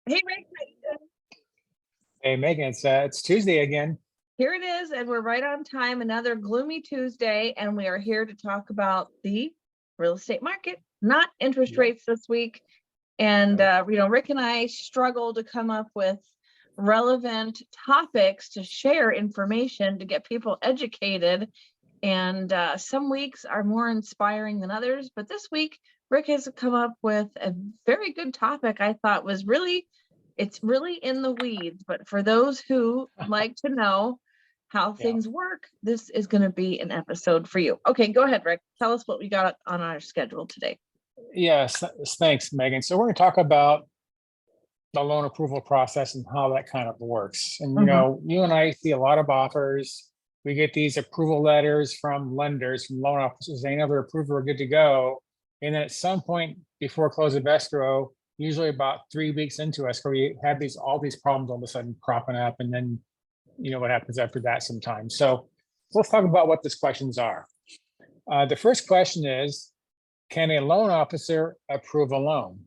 Hey, Rick, Hey, Megan, it's Tuesday again. here it is, and we're right on time. Another gloomy Tuesday, and we are here to talk about the real estate market, not interest Yeah. rates this week. And, Rick and I struggle to come up with relevant topics to share information to get people educated. And some weeks are more inspiring than others, but this week, Rick has come up with a very good topic I thought was it's really in the weeds, but for those who like to know how Yeah. things work, this is going to be an episode for you. Okay, go ahead, Rick. Tell us what we got on our schedule today. Yes, thanks, Megan. So we're going to talk about the loan approval process and how that kind of works. And, you and I see a lot of offers. We get these approval letters from lenders, from loan officers, saying they're approved, we're good to go. And then at some point before close of escrow, usually about 3 weeks into escrow, you have all these problems all of a sudden cropping up. And then you know what happens after that sometimes. So let's talk about what these questions are. The first question is, can a loan officer approve a loan?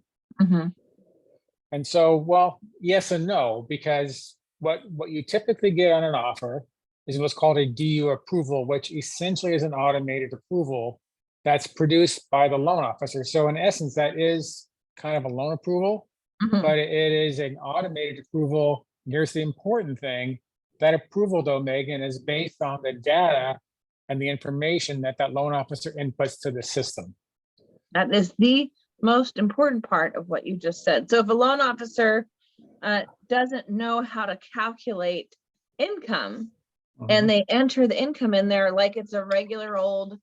And so, well, yes and no, because what you typically get on an offer is what's called a DU approval, which essentially is an automated approval that's produced by the loan officer. So in essence, that is kind of a loan approval, but it is an automated approval. Here's the important thing. That approval, though, Megan, is based on the data and the information that loan officer inputs to the system. That is the most important part of what you just said. So if a loan officer doesn't know how to calculate income and they enter the income in there like it's a regular old,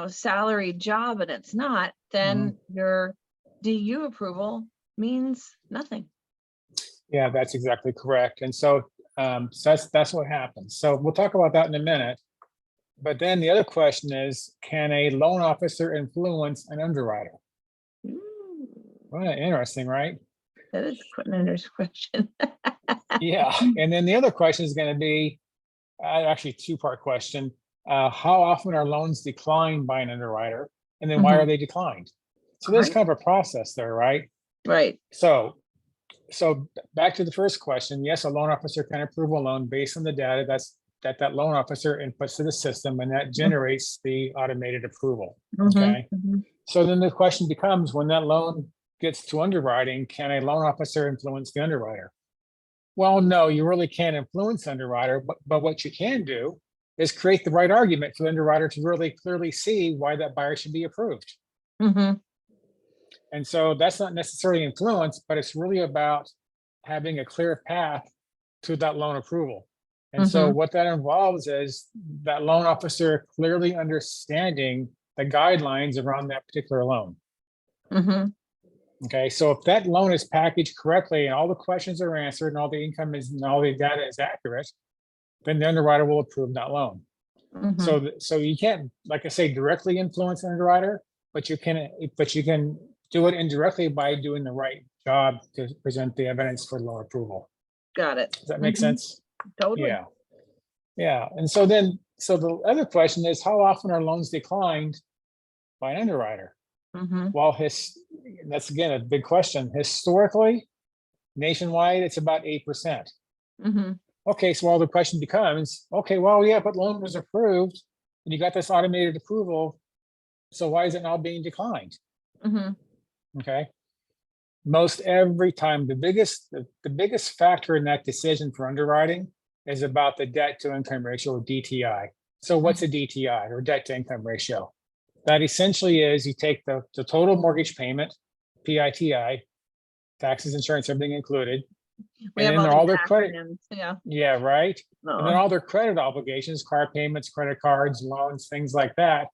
salary job, and it's not, then your DU approval means nothing. Yeah, that's exactly correct. And so, that's what happens. So we'll talk about that in a minute. But then the other question is, can a loan officer influence an underwriter? Well, interesting, right? That is quite an interesting question. Yeah. And then the other question is going to be actually a two-part question. How often are loans declined by an underwriter? And then why are they declined? So there's kind of a process there, right? Right. So back to the first question. Yes, a loan officer can approve a loan based on the data that loan officer inputs to the system, and that generates the automated approval. Okay. So then the question becomes, when that loan gets to underwriting, can a loan officer influence the underwriter? Well, no, you really can't influence the underwriter, but what you can do is create the right argument for the underwriter to really clearly see why that buyer should be approved. And so that's not necessarily influence, but it's really about having a clear path to that loan approval. And so what that involves is that loan officer clearly understanding the guidelines around that particular loan. Okay, so if that loan is packaged correctly and all the questions are answered and all the income and all the data is accurate, then the underwriter will approve that loan. So you can't, like I say, directly influence an underwriter, but you can do it indirectly by doing the right job to present the evidence for loan approval. Got it. Does that make sense? Totally. Yeah. And so the other question is, how often are loans declined by an underwriter? Well, that's again a big question. Historically, nationwide, it's about 8%. Okay, so the question becomes, okay, well, yeah, but loan was approved and you got this automated approval. So why is it now being declined? Okay. Most every time, the biggest factor in that decision for underwriting is about the debt to income ratio, or DTI. So what's a DTI, or debt to income ratio? That essentially is, you take the total mortgage payment, PITI, taxes, insurance, everything included, We and have then all their credit. Yeah. Right. And then all their credit obligations, car payments, credit cards, loans, things like that.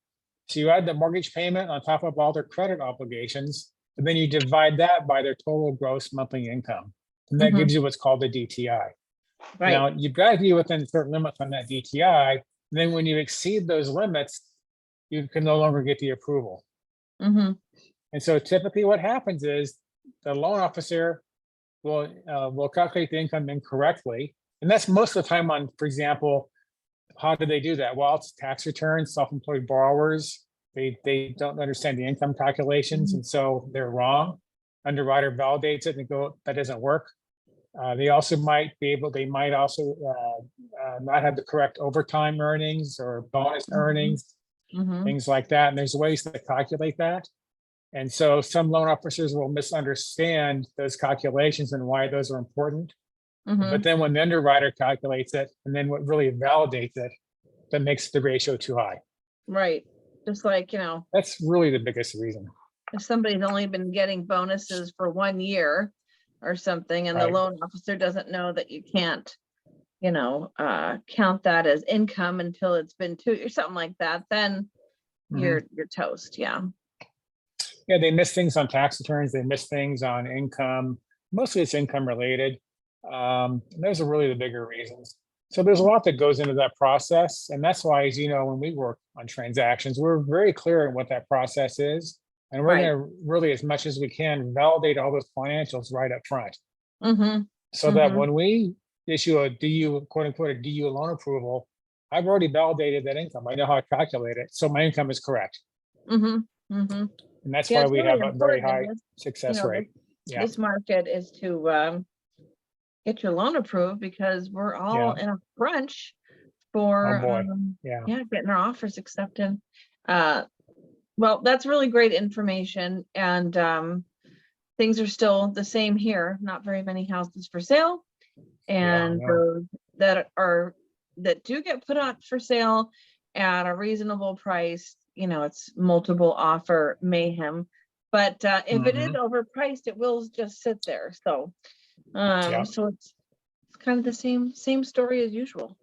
So you add the mortgage payment on top of all their credit obligations, and then you divide that by their total gross monthly income. And that gives you what's called the DTI. Right. Now, you've got to be within certain limits on that DTI. And then when you exceed those limits, you can no longer get the approval. And so typically what happens is the loan officer will calculate the income incorrectly. And that's most of the time on, for example, how do they do that? Well, it's tax returns, self-employed borrowers. They don't understand the income calculations, and so they're wrong. underwriter validates it and go, that doesn't work. They might also not have the correct overtime earnings or bonus earnings, things like that. And there's ways to calculate that. And so some loan officers will misunderstand those calculations and why those are important. But then when the underwriter calculates it, and then what really validates it, that makes the ratio too high. Right. Just like, you know, That's really the biggest reason. if somebody's only been getting bonuses for 1 year or something, and the Right. loan officer doesn't know that you can't, you know, count that as income until it's been 2 or something like that, then you're toast. Yeah. Yeah, they miss things on tax returns. They miss things on income. Mostly it's income related. Those are really the bigger reasons. So there's a lot that goes into that process. And that's why, as you know, when we work on transactions, we're very clear on what that process is. And we're Right. going to really, as much as we can, validate all those financials right up front. Mm-hmm. So that when we issue a DU, quote unquote, a DU loan approval, I've already validated that income. I know how to calculate it. So my income is correct. And that's Yeah, why it's we really have a very important high in this, success rate. Yeah. this market is to get your loan approved, because we're all in a crunch for Oh boy. Yeah. getting our offers accepted. Well, that's really great information, and things are still the same here. Not very many houses for sale, and those that do get put up for sale at a reasonable price, you know, it's multiple offer mayhem. But if it is overpriced, it will just sit there. So so it's kind of the same story as usual.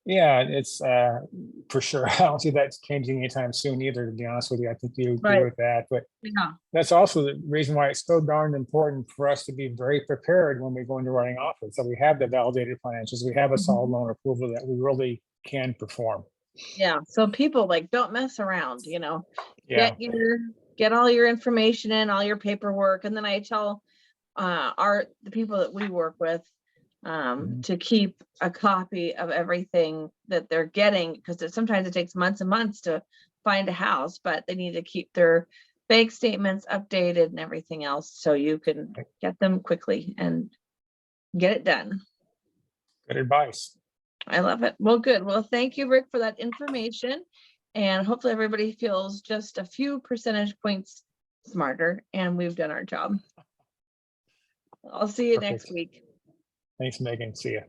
Yeah, it's for sure. I don't see that changing anytime soon either, to be honest with you. I think you agree Right. with that. But Yeah. that's also the reason why it's so darn important for us to be very prepared when we go into writing offers. So we have the validated financials, we have a solid loan approval that we really can perform. Yeah. So people, like, don't mess around, you know. Yeah. Get all your information in, all your paperwork, and then I tell the people that we work with to keep a copy of everything that they're getting, because sometimes it takes months and months to find a house, but they need to keep their bank statements updated and everything else, so you can get them quickly and get it done. Good advice. I love it. Well, good. Well, thank you, Rick, for that information. And hopefully everybody feels just a few percentage points smarter, and we've done our job. I'll see you next week. Thanks, Megan. See you.